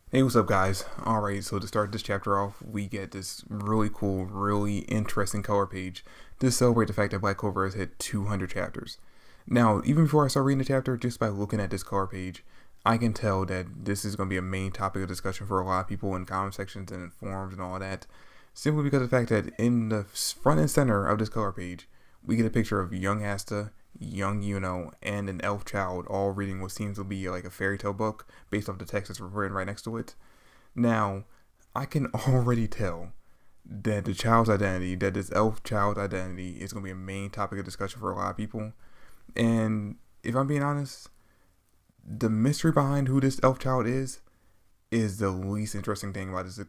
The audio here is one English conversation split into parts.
Hey, what's up, guys? Alright, so to start this chapter off, we get this really cool, really interesting color page to celebrate the fact that Black Clover has hit 200 chapters. Now, even before I start reading the chapter, just by looking at this color page, I can tell that this is going to be a main topic of discussion for a lot of people in comment sections and in forums and all that, simply because of the fact that in the front and center of this color page, we get a picture of young Asta, young Yuno, and an elf child all reading what seems to be like a fairy tale book based off the text that's written right next to it. Now, I can already tell that the child's identity, that this elf child's identity, is going to be a main topic of discussion for a lot of people. And if I'm being honest, the mystery behind who this elf child is the least interesting thing about this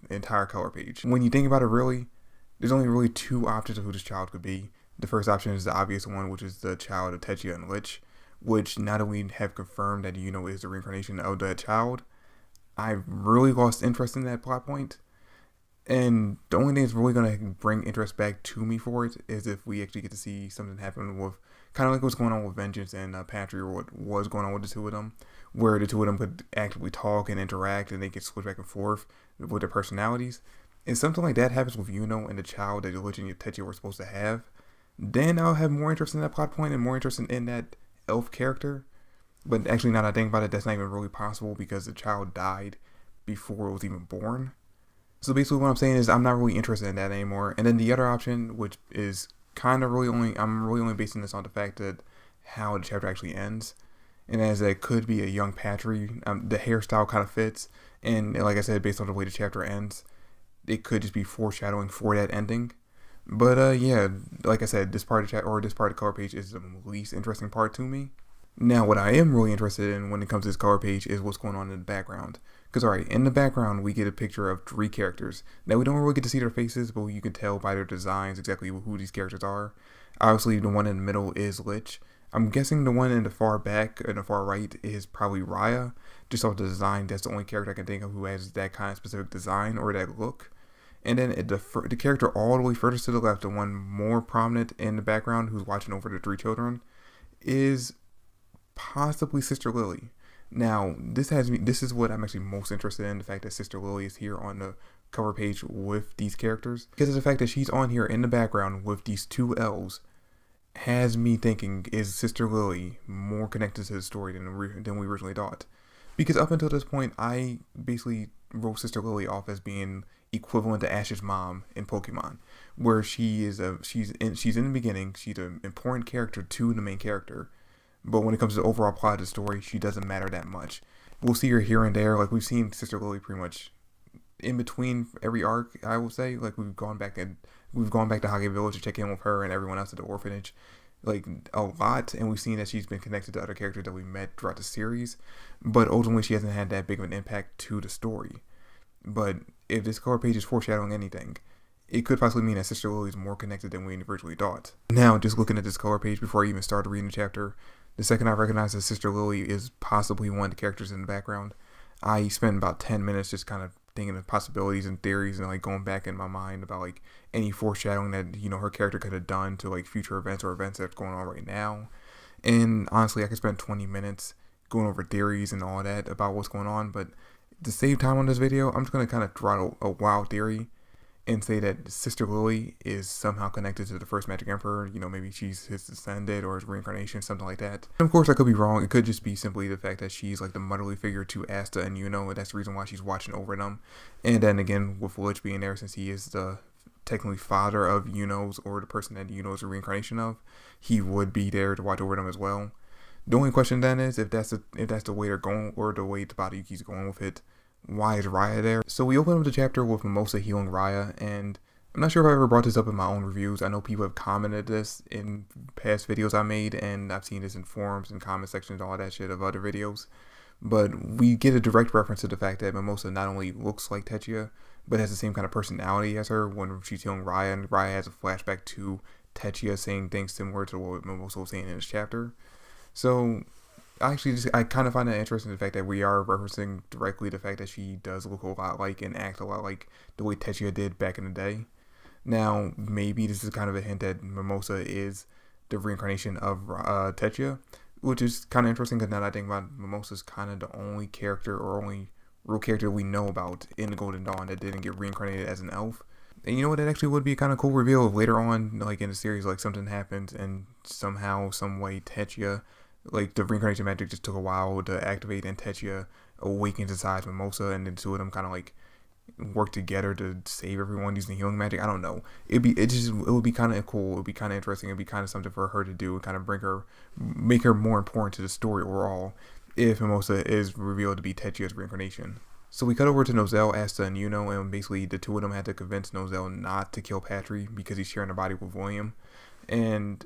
entire color page. When you think about it, really, there's only really two options of who this child could be. The first option is the obvious one, which is the child of Techia and Lich, which now that we have confirmed that Yuno is the reincarnation of that child, I really lost interest in that plot point. And the only thing that's really going to bring interest back to me for it is if we actually get to see something happen with kind of like what's going on with Vengeance and Patry, or what was going on with the two of them, where the two of them could actively talk and interact and they could switch back and forth with their personalities. If something like that happens with Yuno and the child that Lich and Techia were supposed to have, then I'll have more interest in that plot point and more interest in that elf character. But actually, now that I think about it, that's not even really possible because the child died before it was even born. So basically what I'm saying is I'm not really interested in that anymore. And then the other option, which is kind of really only, I'm really only basing this on the fact that how the chapter actually ends. And as it could be a young Patry, the hairstyle kind of fits. And like I said, based on the way the chapter ends, it could just be foreshadowing for that ending. But yeah, like I said, this part of the chat or this part of the color page is the least interesting part to me. Now, what I am really interested in when it comes to this color page is what's going on in the background. Because, alright, in the background, we get a picture of three characters. Now, we don't really get to see their faces, but you can tell by their designs exactly who these characters are. Obviously, the one in the middle is Lich. I'm guessing the one in the far back and the far right is probably Raya. Just off the design, that's the only character I can think of who has that kind of specific design or that look. And then the character all the way furthest to the left, the one more prominent in the background who's watching over the three children, is possibly Sister Lily. Now, this is what I'm actually most interested in, the fact that Sister Lily is here on the cover page with these characters. Because of the fact that she's on here in the background with these two elves has me thinking, is Sister Lily more connected to the story than we originally thought? Because up until this point, I basically wrote Sister Lily off as being equivalent to Ash's mom in Pokemon, where she's in the beginning, she's an important character to the main character, but when it comes to the overall plot of the story, she doesn't matter that much. We'll see her here and there, like we've seen Sister Lily pretty much in between every arc. I will say, like we've gone back to Hage Village to check in with her and everyone else at the orphanage, like a lot, and we've seen that she's been connected to other characters that we met throughout the series, but ultimately she hasn't had that big of an impact to the story. But if this color page is foreshadowing anything, it could possibly mean that Sister Lily is more connected than we originally thought. Now, just looking at this color page before I even started reading the chapter, the second I recognized that Sister Lily is possibly one of the characters in the background, I spent about 10 minutes just kind of thinking of possibilities and theories and like going back in my mind about like any foreshadowing that, you know, her character could have done to like future events or events that's going on right now. And honestly, I could spend 20 minutes going over theories and all that about what's going on, but to save time on this video, I'm just going to kind of draw a wild theory and say that Sister Lily is somehow connected to the first Magic Emperor. You know, maybe she's his descendant or his reincarnation, something like that. And of course, I could be wrong. It could just be simply the fact that she's like the motherly figure to Asta and Yuno, and that's the reason why she's watching over them. And then again, with Lich being there, since he is the technically father of Yuno's, or the person that Yuno's a reincarnation of, he would be there to watch over them as well. The only question then is if that's the way they're going, or the way Tabayuki's going with it, why is Raya there? So we open up the chapter with Mimosa healing Raya, and I'm not sure if I ever brought this up in my own reviews. I know people have commented this in past videos I made, and I've seen this in forums and comment sections and all that shit of other videos. But we get a direct reference to the fact that Mimosa not only looks like Techia, but has the same kind of personality as her when she's healing Raya, and Raya has a flashback to Techia saying things similar to what Mimosa was saying in this chapter. So I kind of find that interesting, the fact that we are referencing directly the fact that she does look a lot like and act a lot like the way Techia did back in the day. Now, maybe this is kind of a hint that Mimosa is the reincarnation of Techia, which is kind of interesting because now that I think about it, Mimosa's kind of the only character or only real character we know about in the Golden Dawn that didn't get reincarnated as an elf. And you know what? That actually would be a kind of cool reveal if later on, like in the series, like something happens and somehow, some way, Techia, like the reincarnation magic just took a while to activate, and Techia awakens inside Mimosa, and the two of them kind of like work together to save everyone using healing magic. I don't know. It would be kind of cool. It would be kind of interesting. It'd be kind of something for her to do and kind of make her more important to the story overall if Mimosa is revealed to be Techia's reincarnation. So we cut over to Nozel, Asta, and Yuno, and basically the two of them had to convince Nozel not to kill Patry because he's sharing a body with William. And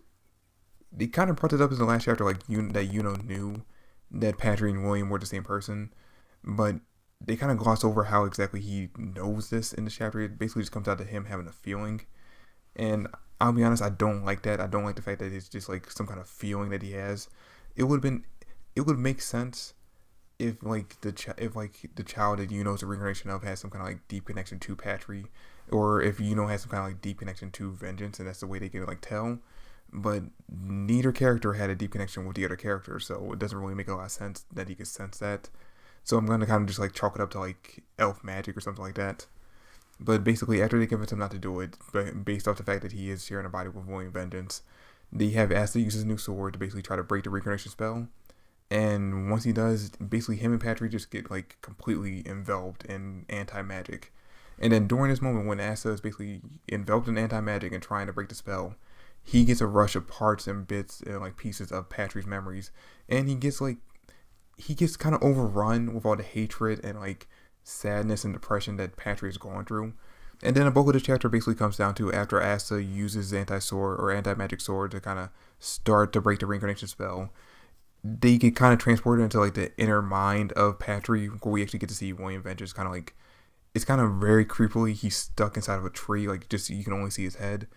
they kind of brought it up in the last chapter, like that Yuno knew that Patry and William were the same person, but they kind of gloss over how exactly he knows this in the chapter. It basically just comes out to him having a feeling. And I'll be honest, I don't like that. I don't like the fact that it's just like some kind of feeling that he has. It would make sense if the child that Yuno's a reincarnation of has some kind of like deep connection to Patry, or if Yuno has some kind of like deep connection to Vengeance, and that's the way they can like tell. But neither character had a deep connection with the other character, so it doesn't really make a lot of sense that he could sense that. So I'm going to kind of just like chalk it up to like elf magic or something like that. But basically, after they convince him not to do it, but based off the fact that he is sharing a body with William Vengeance, they have Asta use his new sword to basically try to break the reincarnation spell. And once he does, basically him and Patry just get like completely enveloped in anti-magic. And then during this moment when Asta is basically enveloped in anti-magic and trying to break the spell, he gets a rush of parts and bits and like pieces of Patry's memories. And he gets kind of overrun with all the hatred and like sadness and depression that Patry is going through. And then the bulk of the chapter basically comes down to after Asta uses anti-sword or anti-magic sword to kind of start to break the reincarnation spell, they get kind of transported into like the inner mind of Patry, where we actually get to see William Vengeance kind of like, it's kind of very creepily, he's stuck inside of a tree, like just you can only see his head.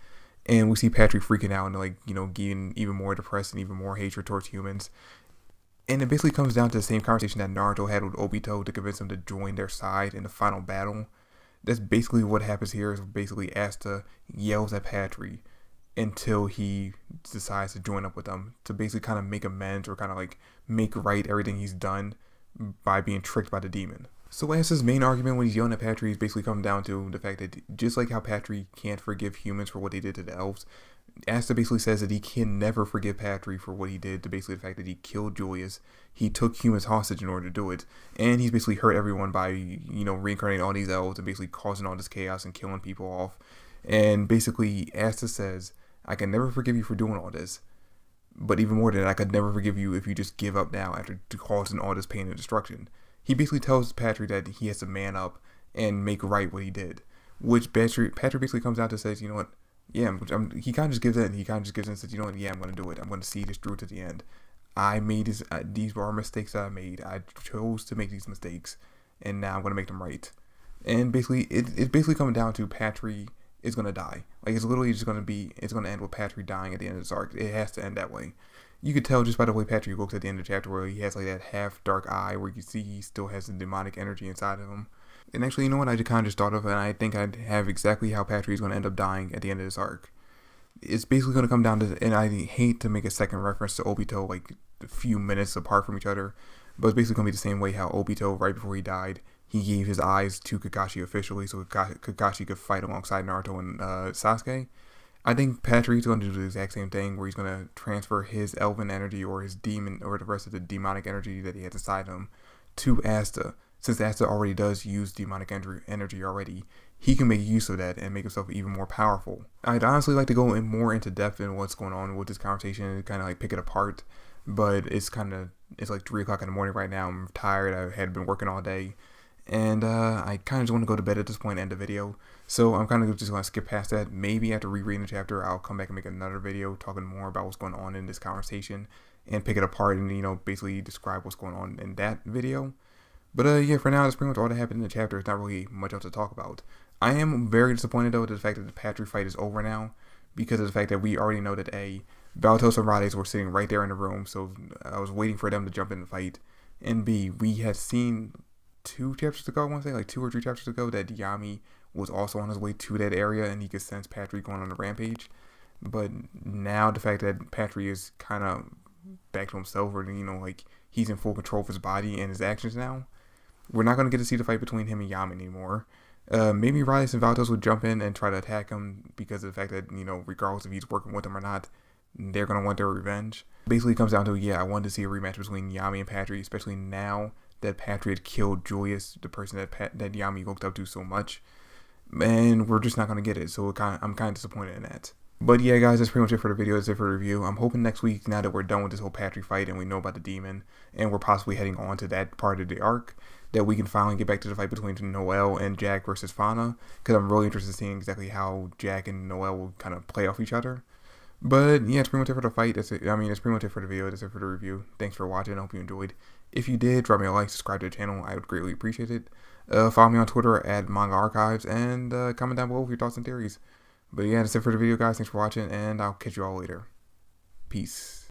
And we see Patry freaking out and like, getting even more depressed and even more hatred towards humans. And it basically comes down to the same conversation that Naruto had with Obito to convince him to join their side in the final battle. That's basically what happens here. Is basically Asta yells at Patry until he decides to join up with them to basically kind of make amends or kind of like make right everything he's done by being tricked by the demon. So Asta's main argument when he's yelling at Patry is basically coming down to the fact that just like how Patry can't forgive humans for what they did to the elves, Asta basically says that he can never forgive Patry for what he did to basically the fact that he killed Julius. He took humans hostage in order to do it. And he's basically hurt everyone by, reincarnating all these elves and basically causing all this chaos and killing people off. And basically Asta says, I can never forgive you for doing all this. But even more than that, I could never forgive you if you just give up now after causing all this pain and destruction. He basically tells Patry that he has to man up and make right what he did. Which Patry basically comes out to says, you know what? Yeah, he kind of just gives in. He kind of just gives in and says, you know what? Yeah, I'm going to do it. I'm going to see this through to the end. I made these are mistakes that I made. I chose to make these mistakes, and now I'm going to make them right. And basically, it's basically coming down to Patry is going to die. Like, it's literally just going to end with Patry dying at the end of this arc. It has to end that way. You could tell just by the way Patry looks at the end of the chapter where he has like that half dark eye where you see he still has the demonic energy inside of him. And actually, you know what I just kind of just thought of, and I think I'd have exactly how Patry is going to end up dying at the end of this arc. It's basically going to come down to, and I hate to make a second reference to Obito like a few minutes apart from each other, but it's basically going to be the same way how Obito, right before he died, he gave his eyes to Kakashi officially so Kakashi could fight alongside Naruto and Sasuke. I think Patry is going to do the exact same thing where he's going to transfer his elven energy or his demon or the rest of the demonic energy that he has inside him to Asta. Since Asta already does use demonic energy already, he can make use of that and make himself even more powerful. I'd honestly like to go more into depth in what's going on with this conversation and kind of like pick it apart, but it's like 3 o'clock in the morning right now. I'm tired. I had been working all day, and I kind of just want to go to bed at this point and end the video. So I'm kind of just going to skip past that. Maybe after rereading the chapter, I'll come back and make another video talking more about what's going on in this conversation and pick it apart and, basically describe what's going on in that video. But yeah, for now, that's pretty much all that happened in the chapter. It's not really much else to talk about. I am very disappointed, though, with the fact that the Patry fight is over now, because of the fact that we already know that Baltos and Rades were sitting right there in the room, so I was waiting for them to jump in the fight. And B, we had seen 2 chapters ago, I want to say, like 2 or 3 chapters ago, that Yami was also on his way to that area, and he could sense Patry going on a rampage. But now the fact that Patry is kind of back to himself, or, like, he's in full control of his body and his actions now, We're not going to get to see the fight between him and Yami anymore. Maybe Rice and Valtos would jump in and try to attack him because of the fact that, regardless if he's working with them or not, they're going to want their revenge. Basically, it comes down to, I wanted to see a rematch between Yami and Patrick, especially now that Patrick had killed Julius, the person that Yami looked up to so much. And we're just not going to get it, so I'm kind of disappointed in that. But yeah, guys, that's pretty much it for the video. That's it for the review. I'm hoping next week, now that we're done with this whole Patrick fight and we know about the demon, and we're possibly heading on to that part of the arc, that we can finally get back to the fight between Noelle and Jack versus Fauna, because I'm really interested in seeing exactly how Jack and Noelle will kind of play off each other. But yeah, it's pretty much it for the fight. That's pretty much it for the video. That's it for the review. Thanks for watching. I hope you enjoyed. If you did, drop me a like, subscribe to the channel. I would greatly appreciate it. Follow me on Twitter at Manga Archives, and comment down below with your thoughts and theories. But yeah, that's it for the video, guys. Thanks for watching, and I'll catch you all later. Peace.